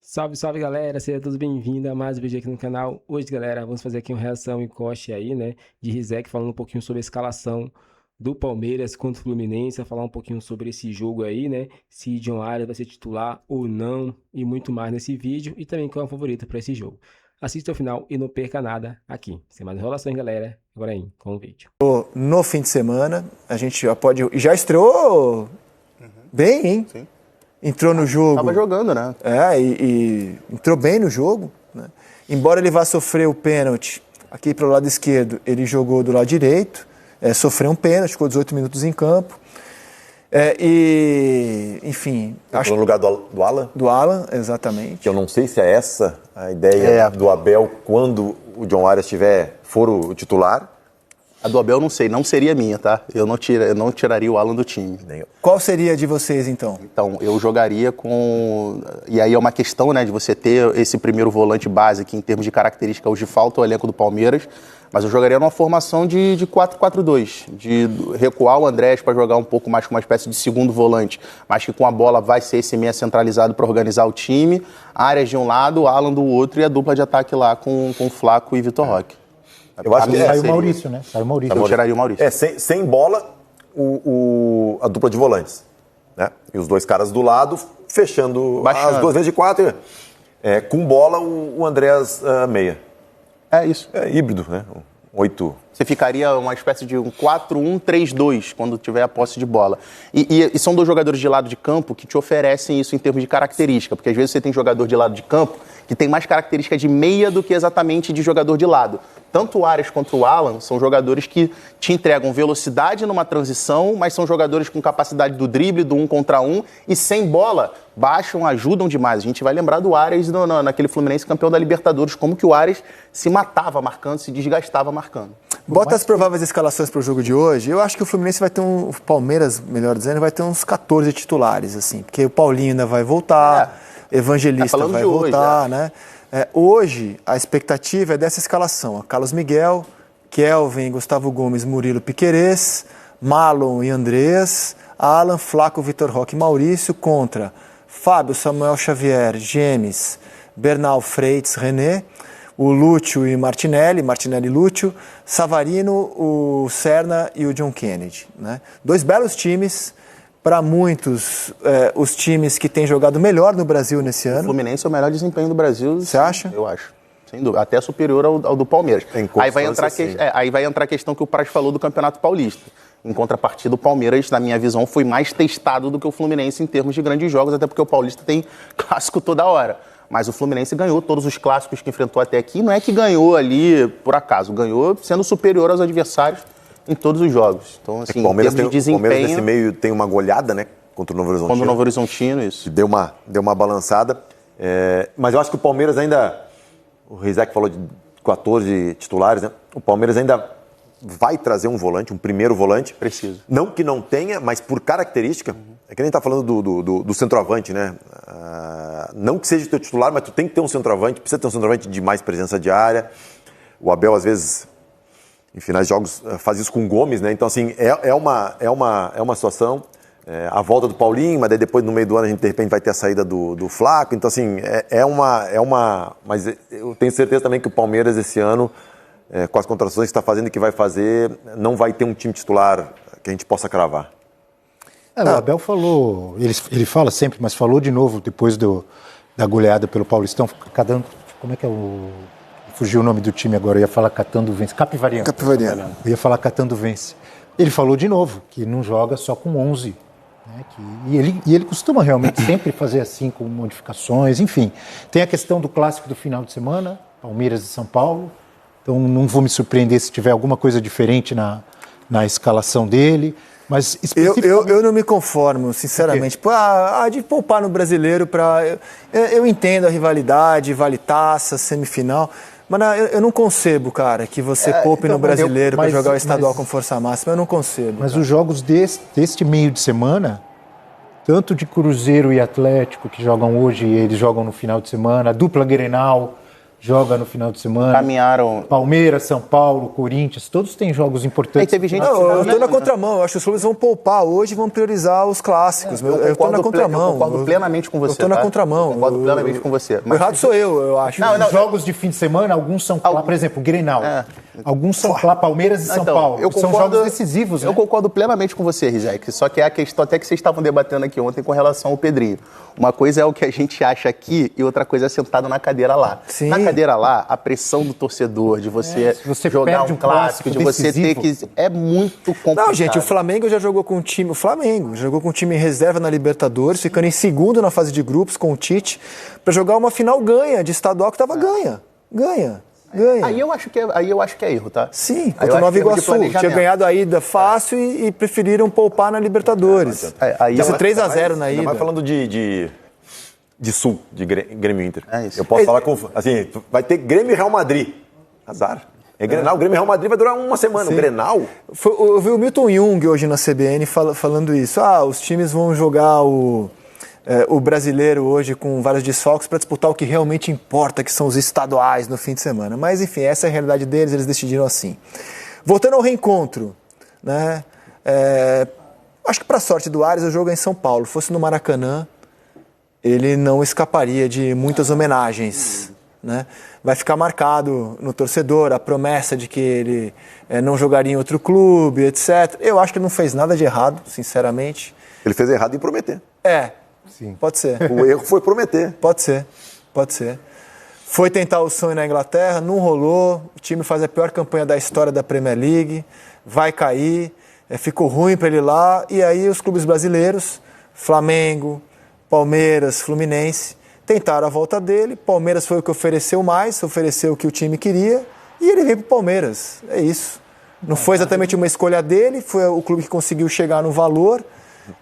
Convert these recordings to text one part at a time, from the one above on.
Salve, salve galera, sejam todos bem-vindos a mais um vídeo aqui no canal. Hoje, galera, vamos fazer aqui uma reação e corte aí, né, de Rizek, falando um pouquinho sobre a escalação do Palmeiras contra o Fluminense, falar um pouquinho sobre esse jogo aí, né, se John Arias vai ser titular ou não e muito mais nesse vídeo e também qual é o favorito para esse jogo. Assista ao final e não perca nada aqui. Sem mais enrolações, galera, agora aí com o vídeo. No fim de semana, a gente já pode... E já estreou bem, hein? Sim. Entrou no jogo. Tava jogando, né? E entrou bem no jogo, né? Embora ele vá sofrer o pênalti aqui para o lado esquerdo, ele jogou do lado direito, sofreu um pênalti, ficou 18 minutos em campo. Enfim... Acho no lugar do Alan? Do Alan, exatamente. Que eu não sei se é essa a ideia do Abel quando o John Arias for o titular. A do Abel não sei, não seria minha, tá? Eu não tiraria o Alan do time. Qual seria a de vocês, então? Então, eu jogaria com... E aí é uma questão, né, de você ter esse primeiro volante base, que em termos de característica hoje falta o elenco do Palmeiras, mas eu jogaria numa formação de 4-4-2, de recuar o Andrés para jogar um pouco mais com uma espécie de segundo volante, mas que com a bola vai ser esse meia centralizado para organizar o time, Arias de um lado, Alan do outro e a dupla de ataque lá com Flaco e Vitor Roque. Eu acho que Saiu o Maurício, né? Saiu o Maurício. Eu tiraria o Maurício. Sem bola, a dupla de volantes. Né? E os dois caras do lado, fechando Baixando. as duas vezes de quatro. Com bola, o Andrés meia. É isso. É híbrido, né? 8. Você ficaria uma espécie de um 4-1-3-2 quando tiver a posse de bola. E são dois jogadores de lado de campo que te oferecem isso em termos de característica, porque às vezes você tem jogador de lado de campo que tem mais característica de meia do que exatamente de jogador de lado. Tanto o Arias quanto o Alan são jogadores que te entregam velocidade numa transição, mas são jogadores com capacidade do drible, do 1 contra 1, e sem bola, baixam, ajudam demais. A gente vai lembrar do Arias naquele Fluminense campeão da Libertadores, como que o Arias se matava marcando, se desgastava marcando. Bota as prováveis escalações para o jogo de hoje. Eu acho que o Fluminense vai ter o Palmeiras, melhor dizendo, vai ter uns 14 titulares, assim, porque o Paulinho ainda vai voltar, Evangelista vai voltar, hoje, né? Hoje, a expectativa é dessa escalação. Carlos Miguel, Kelvin, Gustavo Gomes, Murilo Piquerez, Marlon e Andrés, Alan, Flaco, Vitor Roque e Maurício contra Fábio, Samuel Xavier, Gemes, Bernal, Freitas, René, o Lúcio e Martinelli e Lúcio, Savarino, o Serna e o John Kennedy. Né? Dois belos times, para muitos, os times que têm jogado melhor no Brasil nesse ano. O Fluminense é o melhor desempenho do Brasil. Você acha? Eu acho, sem dúvida. Até superior ao do Palmeiras. Aí vai entrar a questão que o Praz falou do Campeonato Paulista. Em contrapartida, o Palmeiras, na minha visão, foi mais testado do que o Fluminense em termos de grandes jogos, até porque o Paulista tem clássico toda hora. Mas o Fluminense ganhou todos os clássicos que enfrentou até aqui. Não é que ganhou ali por acaso, ganhou sendo superior aos adversários em todos os jogos. Então, assim, o Palmeiras, em termos de desempenho... O Palmeiras nesse meio tem uma goleada, né? Contra o Novo Horizontino. Contra o Novo Horizontino, isso. Que deu uma balançada. Mas eu acho que o Palmeiras ainda... O Rizek falou de 14 titulares, né? O Palmeiras ainda vai trazer um volante, um primeiro volante. Preciso. Não que não tenha, mas por característica. É que nem tá falando do centroavante, né? Não que seja o teu titular, mas tu tem que ter um centroavante. Precisa ter um centroavante de mais presença de área. O Abel, às vezes... em finais de jogos, faz isso com o Gomes, né? Então, assim, é uma situação. A volta do Paulinho, mas daí depois, no meio do ano, a gente, de repente, vai ter a saída do Flaco. Então, assim, Mas eu tenho certeza também que o Palmeiras, esse ano, com as contratações que está fazendo e que vai fazer, não vai ter um time titular que a gente possa cravar. O Abel falou, ele fala sempre, mas falou de novo depois da goleada pelo Paulistão, como é que é o... Fugiu o nome do time agora, eu ia falar Catando Vence. Capivariano. Eu ia falar Catando Vence. Ele falou de novo que não joga só com 11. Né, e ele costuma realmente sempre fazer assim, com modificações, enfim. Tem a questão do clássico do final de semana, Palmeiras e São Paulo. Então não vou me surpreender se tiver alguma coisa diferente na escalação dele. Mas eu não me conformo, sinceramente. De poupar no brasileiro para... Eu entendo a rivalidade, vale taça, semifinal... Mas eu não concebo, cara, que você poupe no brasileiro para jogar o estadual com força máxima. Eu não concebo. Mas os jogos deste meio de semana, tanto de Cruzeiro e Atlético, que jogam hoje e eles jogam no final de semana, a dupla Grenal, joga no final de semana. Caminharam. Palmeiras, São Paulo, Corinthians, todos têm jogos importantes. Aí teve gente eu estou na contramão. Eu acho que os clubes vão poupar hoje e vão priorizar os clássicos. Eu estou na contramão. Eu concordo plenamente com você. Eu estou na contramão. Eu concordo plenamente com você. O errado sou eu acho. Os jogos de fim de semana, alguns são clássicos. Por exemplo, o Grenal. Alguns são Palmeiras e São Paulo. São jogos decisivos. Eu concordo plenamente com você, Rizek. Só que é a questão até que vocês estavam debatendo aqui ontem com relação ao Pedrinho. Uma coisa é o que a gente acha aqui e outra coisa é sentado na cadeira lá. Sim. Na cadeira lá, a pressão do torcedor, de você jogar um clássico, de você ter que... É muito complicado. Não, gente, o Flamengo já jogou com um time... O Flamengo jogou com um time em reserva na Libertadores, ficando em segundo na fase de grupos com o Tite, para jogar uma final ganha de estadual que estava ganha. Aí eu acho que é erro, tá? Sim, contra o Nova Iguaçu. Tinha ganhado a ida fácil e preferiram poupar na Libertadores. Isso 3-0 na ida. Mas falando de Sul, de Grêmio Inter. Eu posso falar com... Assim, vai ter Grêmio e Real Madrid. Azar. Grenal, o Grêmio e Real Madrid vai durar uma semana. O Grenal... Eu vi o Milton Jung hoje na CBN falando isso. Os times vão jogar o brasileiro hoje com vários desfalques para disputar o que realmente importa, que são os estaduais no fim de semana. Mas, enfim, essa é a realidade deles, eles decidiram assim. Voltando ao reencontro, né? Acho que, para a sorte do Ares, o jogo é em São Paulo. Fosse no Maracanã, ele não escaparia de muitas homenagens, né? Vai ficar marcado no torcedor a promessa de que ele não jogaria em outro clube, etc. Eu acho que ele não fez nada de errado, sinceramente. Ele fez errado em prometer. Sim. Pode ser. O erro foi prometer. Pode ser. Foi tentar o sonho na Inglaterra, não rolou. O time faz a pior campanha da história da Premier League, vai cair, ficou ruim para ele lá. E aí os clubes brasileiros, Flamengo, Palmeiras, Fluminense, tentaram a volta dele. Palmeiras foi o que ofereceu mais, ofereceu o que o time queria. E ele veio para o Palmeiras. É isso. Não foi exatamente uma escolha dele, foi o clube que conseguiu chegar no valor.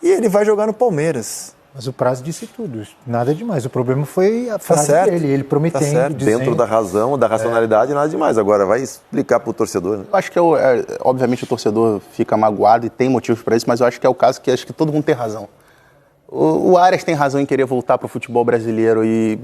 E ele vai jogar no Palmeiras. Mas o prazo disse tudo, nada demais. O problema foi a frase dele, ele prometendo. Dizendo... Dentro da razão, da racionalidade, nada demais. Agora, vai explicar para o torcedor. Né? Eu acho que, obviamente, o torcedor fica magoado e tem motivos para isso, mas eu acho que é o caso que acho que todo mundo tem razão. O Arias tem razão em querer voltar para o futebol brasileiro e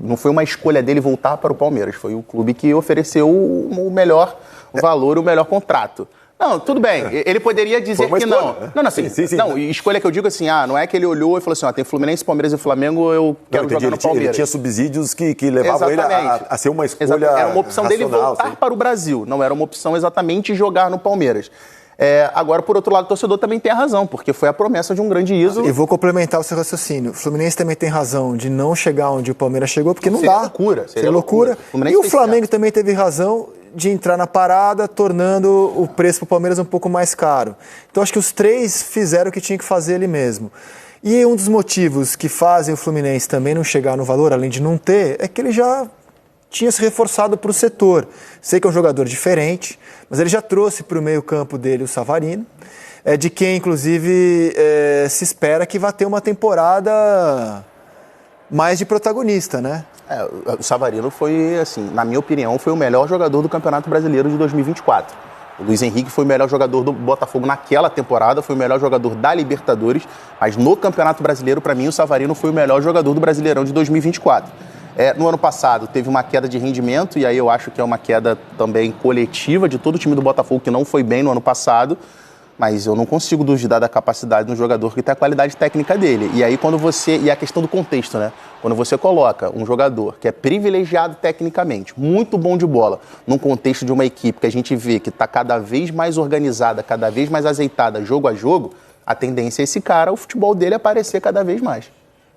não foi uma escolha dele voltar para o Palmeiras, foi o clube que ofereceu o melhor valor, o melhor contrato. Não, tudo bem. Ele poderia dizer que não. Né? Não, assim, sim. Não, escolha que eu digo assim, não é que ele olhou e falou assim, tem Fluminense, Palmeiras e Flamengo, eu quero jogar no Palmeiras. Ele tinha subsídios que levavam ele a ser uma escolha Era uma opção racional, dele voltar para o Brasil, não era uma opção exatamente jogar no Palmeiras. Agora, por outro lado, o torcedor também tem a razão, porque foi a promessa de um grande ISO. E vou complementar o seu raciocínio. O Fluminense também tem razão de não chegar onde o Palmeiras chegou, porque não dá. Seria loucura. E o Flamengo também teve razão de entrar na parada, tornando o preço para o Palmeiras um pouco mais caro. Então, acho que os três fizeram o que tinha que fazer ali mesmo. E um dos motivos que fazem o Fluminense também não chegar no valor, além de não ter, é que ele já tinha se reforçado para o setor. Sei que é um jogador diferente, mas ele já trouxe para o meio-campo dele o Savarino, de quem, inclusive, se espera que vá ter uma temporada mais de protagonista, né? O Savarino foi, assim, na minha opinião, foi o melhor jogador do Campeonato Brasileiro de 2024. O Luiz Henrique foi o melhor jogador do Botafogo naquela temporada, foi o melhor jogador da Libertadores, mas no Campeonato Brasileiro, para mim, o Savarino foi o melhor jogador do Brasileirão de 2024. No ano passado, teve uma queda de rendimento, e aí eu acho que é uma queda também coletiva de todo o time do Botafogo, que não foi bem no ano passado, mas eu não consigo duvidar da capacidade de um jogador que tem a qualidade técnica dele. E aí e a questão do contexto, né? Quando você coloca um jogador que é privilegiado tecnicamente, muito bom de bola, num contexto de uma equipe que a gente vê que está cada vez mais organizada, cada vez mais azeitada, jogo a jogo, a tendência é esse cara, o futebol dele aparecer cada vez mais.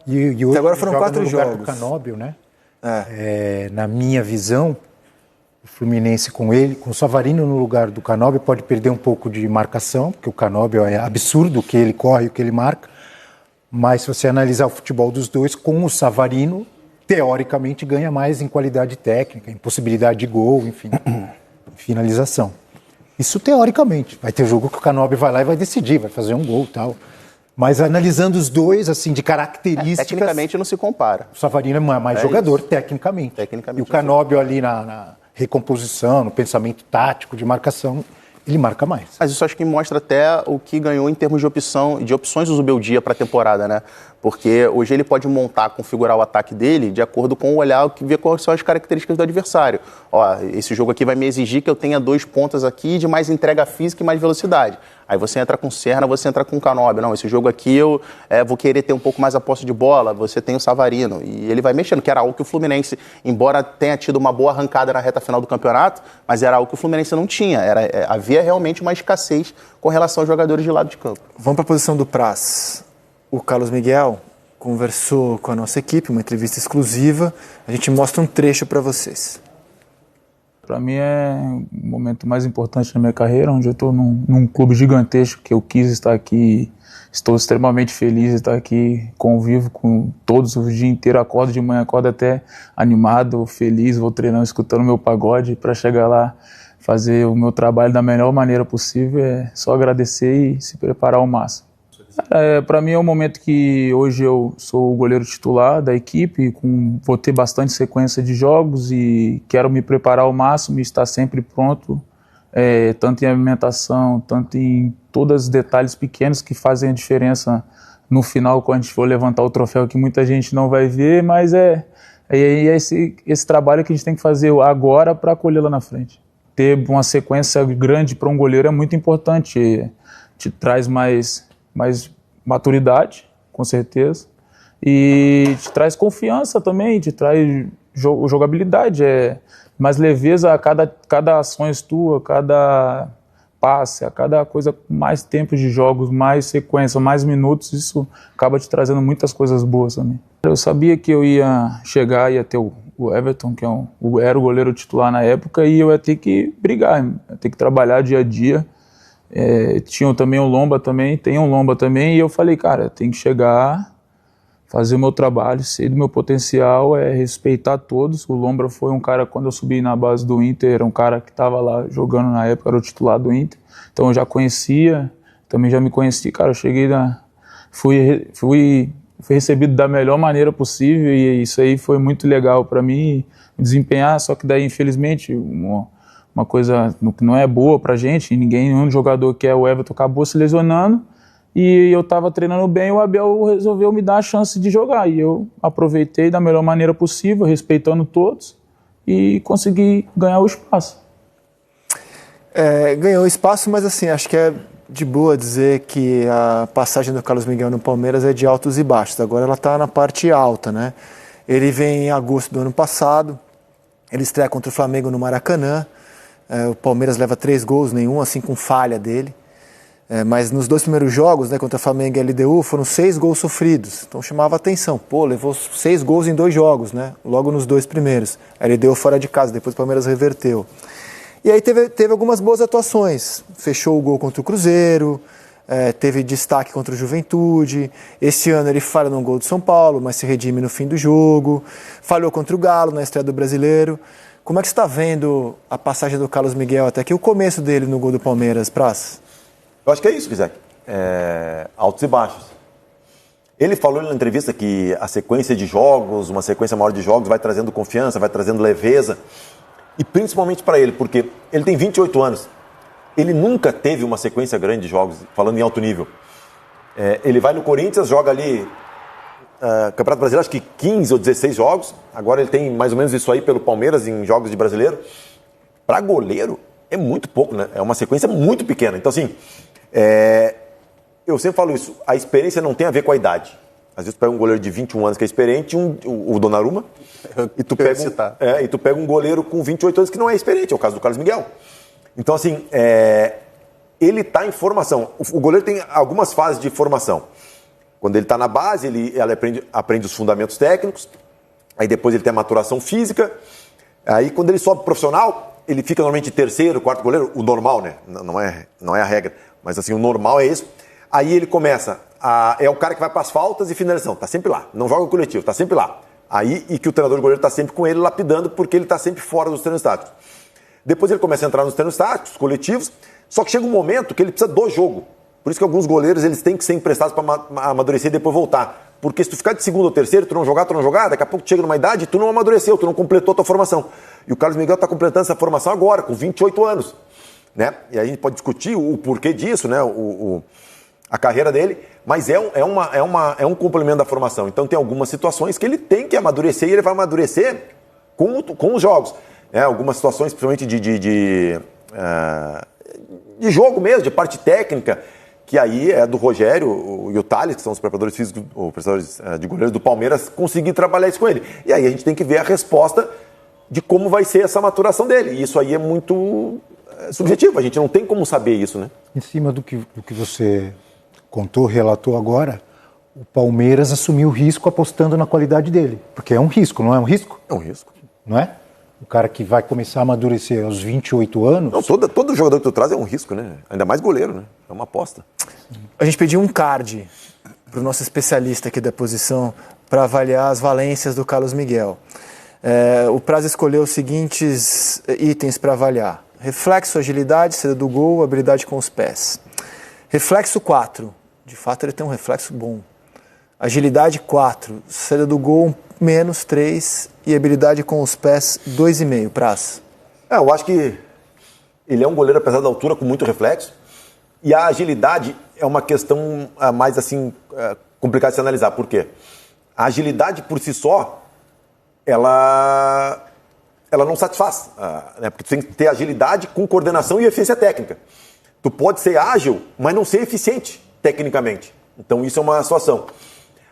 E hoje agora foram 4 jogos. Do Canóbio, né? Na minha visão, o Fluminense com o Savarino no lugar do Canóbio pode perder um pouco de marcação, porque o Canóbio é absurdo o que ele corre, o que ele marca, mas se você analisar o futebol dos dois, com o Savarino, teoricamente ganha mais em qualidade técnica, em possibilidade de gol, enfim, finalização. Isso teoricamente. Vai ter jogo que o Canóbio vai lá e vai decidir, vai fazer um gol e tal. Mas analisando os dois, assim, de características... Tecnicamente não se compara. O Savarino é mais jogador, isso. Tecnicamente. E o Canóbio ali na recomposição, no pensamento tático de marcação, ele marca mais. Mas isso acho que mostra até o que ganhou em termos de opções do Zubeldia para a temporada, né? Porque hoje ele pode montar, configurar o ataque dele de acordo com o olhar que vê quais são as características do adversário. Ó, esse jogo aqui vai me exigir que eu tenha 2 pontas aqui de mais entrega física e mais velocidade. Aí você entra com o Serna, você entra com o Canóbio. Não, esse jogo aqui eu vou querer ter um pouco mais a posse de bola, você tem o Savarino. E ele vai mexendo, que era algo que o Fluminense, embora tenha tido uma boa arrancada na reta final do campeonato, mas era algo que o Fluminense não tinha. Havia realmente uma escassez com relação aos jogadores de lado de campo. Vamos para a posição do Praz. O Carlos Miguel conversou com a nossa equipe, uma entrevista exclusiva. A gente mostra um trecho para vocês. Para mim é o momento mais importante da minha carreira, onde eu estou num clube gigantesco que eu quis estar aqui. Estou extremamente feliz de estar aqui, convivo com todos o dia inteiro, acordo de manhã, acordo até animado, feliz, vou treinando, escutando meu pagode para chegar lá, fazer o meu trabalho da melhor maneira possível. É só agradecer e se preparar ao máximo. Para mim é um momento que hoje eu sou o goleiro titular da equipe, vou ter bastante sequência de jogos e quero me preparar ao máximo e estar sempre pronto, tanto em alimentação, tanto em todos os detalhes pequenos que fazem a diferença no final, quando a gente for levantar o troféu, que muita gente não vai ver, mas é esse trabalho que a gente tem que fazer agora para colher lá na frente. Ter uma sequência grande para um goleiro é muito importante, te traz mais maturidade, com certeza, e te traz confiança também, te traz jogabilidade, mais leveza a cada ação tua, cada passe, a cada coisa, mais tempo de jogos, mais sequência, mais minutos, isso acaba te trazendo muitas coisas boas também. Eu sabia que eu ia chegar, ia ter o Everton, que era o goleiro titular na época, e eu ia ter que brigar, ia ter que trabalhar dia a dia. Tinha também o Lomba também, tem um Lomba também, e eu falei, cara, tem que chegar, fazer o meu trabalho, sei do meu potencial, respeitar todos. O Lomba foi um cara, quando eu subi na base do Inter, era um cara que estava lá jogando na época, era o titular do Inter, então eu já conhecia, também já me conheci, cara, eu cheguei, fui recebido da melhor maneira possível, e isso aí foi muito legal para mim, desempenhar, só que daí, infelizmente, uma coisa que não é boa pra gente, nenhum jogador que é o Everton acabou se lesionando, e eu estava treinando bem, o Abel resolveu me dar a chance de jogar, e eu aproveitei da melhor maneira possível, respeitando todos, e consegui ganhar o espaço. Ganhou espaço, mas assim, acho que é de boa dizer que a passagem do Carlos Miguel no Palmeiras é de altos e baixos, agora ela está na parte alta, né? Ele vem em agosto do ano passado, ele estreia contra o Flamengo no Maracanã. O Palmeiras leva 3 gols, nenhum assim com falha dele. Mas nos 2 primeiros jogos, né, contra Flamengo e LDU, foram 6 gols sofridos. Então chamava atenção. Levou 6 gols em 2 jogos, né? Logo nos 2 primeiros. A LDU fora de casa, depois o Palmeiras reverteu. E aí teve algumas boas atuações. Fechou o gol contra o Cruzeiro, teve destaque contra o Juventude. Esse ano ele falha num gol do São Paulo, mas se redime no fim do jogo. Falhou contra o Galo na estreia do Brasileiro. Como é que você está vendo a passagem do Carlos Miguel até aqui, o começo dele no gol do Palmeiras, Praz? Eu acho que é isso, Rizek. Altos e baixos. Ele falou na entrevista que a sequência de jogos, uma sequência maior de jogos, vai trazendo confiança, vai trazendo leveza. E principalmente para ele, porque ele tem 28 anos. Ele nunca teve uma sequência grande de jogos, falando em alto nível. Ele vai no Corinthians, joga ali Campeonato Brasileiro, acho que 15 ou 16 jogos. Agora ele tem mais ou menos isso aí pelo Palmeiras em jogos de brasileiro. Para goleiro, é muito pouco, né? É uma sequência muito pequena. Então, assim, eu sempre falo isso, a experiência não tem a ver com a idade. Às vezes tu pega um goleiro de 21 anos que é experiente, o Donnarumma, e tu pega um goleiro com 28 anos que não é experiente, é o caso do Carlos Miguel. Então, assim, ele está em formação. O goleiro tem algumas fases de formação. Quando ele está na base, ele aprende os fundamentos técnicos, aí depois ele tem a maturação física, aí quando ele sobe profissional, ele fica normalmente terceiro, quarto goleiro, o normal, né? Não é a regra, mas assim, o normal é isso. Aí ele começa, é o cara que vai para as faltas e finalização, tá sempre lá, não joga coletivo, tá sempre lá. Aí, e que o treinador de goleiro está sempre com ele, lapidando, porque ele está sempre fora dos treinos táticos. Depois ele começa a entrar nos treinos táticos, coletivos, só que chega um momento que ele precisa do jogo. Por isso que alguns goleiros eles têm que ser emprestados para amadurecer e depois voltar. Porque se tu ficar de segundo ou terceiro, tu não jogar, daqui a pouco tu chega numa idade e tu não amadureceu, tu não completou a tua formação. E o Carlos Miguel está completando essa formação agora, com 28 anos. né? E aí a gente pode discutir o porquê disso, né? A carreira dele, mas é um complemento da formação. Então tem algumas situações que ele tem que amadurecer e ele vai amadurecer com os jogos. Algumas situações, principalmente de jogo mesmo, de parte técnica, que aí é do Rogério e o Thales, que são os preparadores físicos, ou preparadores de goleiros do Palmeiras, conseguir trabalhar isso com ele. E aí a gente tem que ver a resposta de como vai ser essa maturação dele. E isso aí é muito subjetivo, a gente não tem como saber isso, né? Em cima do que você contou, relatou agora, o Palmeiras assumiu o risco apostando na qualidade dele. Porque é um risco, não é um risco? É um risco. Não é? O cara que vai começar a amadurecer aos 28 anos... Não, todo jogador que tu traz é um risco, né? Ainda mais goleiro, né? É uma aposta. A gente pediu um card para o nosso especialista aqui da posição para avaliar as valências do Carlos Miguel. O Praz escolheu os seguintes itens para avaliar. Reflexo, agilidade, saída do gol, habilidade com os pés. Reflexo 4. De fato, ele tem um reflexo bom. Agilidade 4. Saída do gol menos 3. E habilidade com os pés 2,5. Praz. Eu acho que ele é um goleiro, apesar da altura, com muito reflexo. E a agilidade é uma questão mais assim complicada de se analisar. Por quê? A agilidade por si só, ela não satisfaz. Né? Porque tu tem que ter agilidade com coordenação e eficiência técnica. Tu pode ser ágil, mas não ser eficiente tecnicamente. Então isso é uma situação.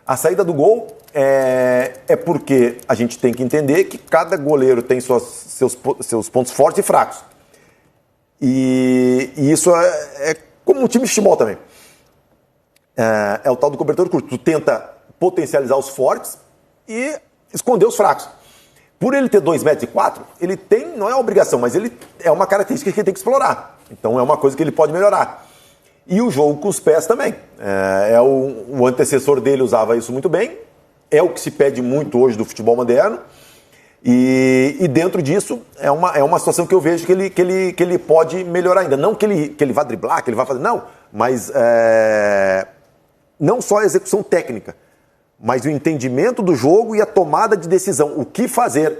A saída do gol é porque a gente tem que entender que cada goleiro tem seus pontos fortes e fracos. E isso é como um time de futebol também. É o tal do cobertor curto. Tu tenta potencializar os fortes e esconder os fracos. Por ele ter 2,4 metros, ele tem, não é uma obrigação, mas ele é uma característica que ele tem que explorar. Então é uma coisa que ele pode melhorar. E o jogo com os pés também. O antecessor dele usava isso muito bem. É o que se pede muito hoje do futebol moderno. E dentro disso é uma situação que eu vejo que ele pode melhorar ainda. Não que ele vá driblar, que ele vá fazer. Não, mas não só a execução técnica, mas o entendimento do jogo e a tomada de decisão. O que fazer.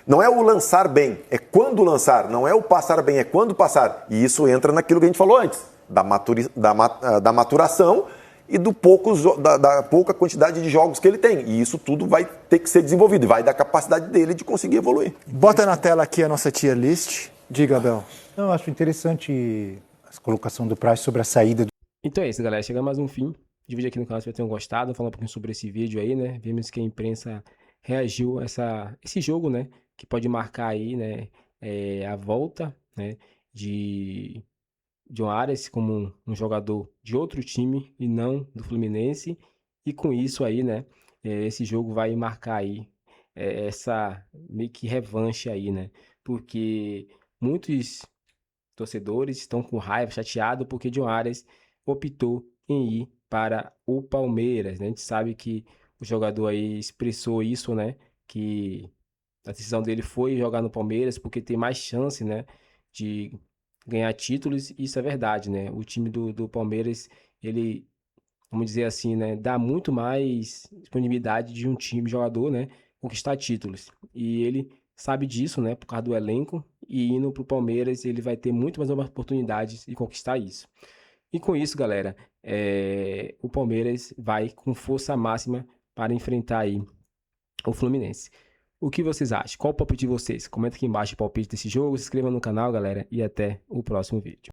Não é o lançar bem, é quando lançar. Não é o passar bem, é quando passar. E isso entra naquilo que a gente falou antes. Da maturação e da pouca quantidade de jogos que ele tem. E isso tudo vai ter que ser desenvolvido. Vai da capacidade dele de conseguir evoluir. Bota na tela aqui a nossa tier list. Diga, Abel. Eu acho interessante a colocação do Praz sobre a saída. Então é isso, galera. Chegamos mais um fim. Divide aqui no canal se vocês tenham gostado. Falar um pouquinho sobre esse vídeo aí, né? Vimos que a imprensa reagiu a esse jogo, né? Que pode marcar aí, né? A volta, né? De John Ares como um jogador de outro time e não do Fluminense. E com isso aí, né? Esse jogo vai marcar aí essa meio que revanche aí, né? Porque muitos torcedores estão com raiva, chateados, porque John Ares optou em ir para o Palmeiras, né? A gente sabe que o jogador aí expressou isso, né? Que a decisão dele foi jogar no Palmeiras porque tem mais chance, né? De ganhar títulos. Isso é verdade, né? O time do Palmeiras, ele, vamos dizer assim, né? Dá muito mais disponibilidade de um time, jogador, né? Conquistar títulos. E ele sabe disso, né? Por causa do elenco. E indo para o Palmeiras, ele vai ter muito mais oportunidades de conquistar isso. E com isso, galera, o Palmeiras vai com força máxima para enfrentar aí o Fluminense. O que vocês acham? Qual o palpite de vocês? Comenta aqui embaixo o palpite desse jogo, se inscreva no canal, galera, e até o próximo vídeo.